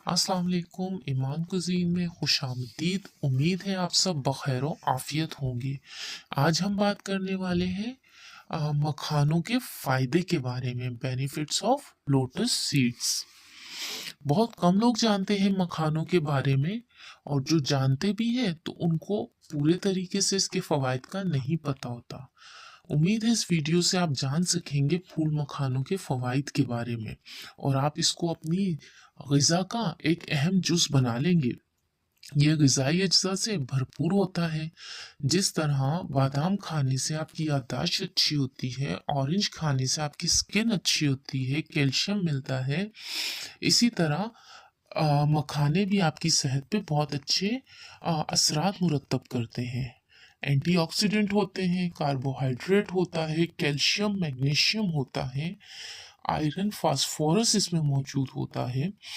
अस्सलाम वालेकुम। ईमान कुज़ीन में खुशामदीद। उम्मीद है आप सब बखैर व आफियत होंगे। आज हम बात करने वाले हैं मखानों के फ़ायदे के बारे में, बेनिफिट्स ऑफ लोटस सीड्स। बहुत कम लोग जानते हैं मखानों के बारे में, और जो जानते भी हैं तो उनको पूरे तरीके से इसके फ़वाइद का नहीं पता होता। उम्मीद है इस वीडियो से आप जान सकेंगे फूल मखानों के फ़वाइद के बारे में, और आप इसको अपनी ग़िज़ा का एक अहम जुज़ बना लेंगे। यह ग़िज़ाई अज्जा से भरपूर होता है। जिस तरह बादाम खाने से आपकी याददाश्त अच्छी होती है, ऑरेंज खाने से आपकी स्किन अच्छी होती है, कैल्शियम मिलता है, इसी तरह मखाने भी आपकी सेहत पे बहुत अच्छे असरात मुरतब करते हैं। एंटीऑक्सीडेंट होते हैं, कार्बोहाइड्रेट होता है, कैल्शियम मैग्नीशियम होता है, आयरन फास्फोरस इसमें मौजूद होता है।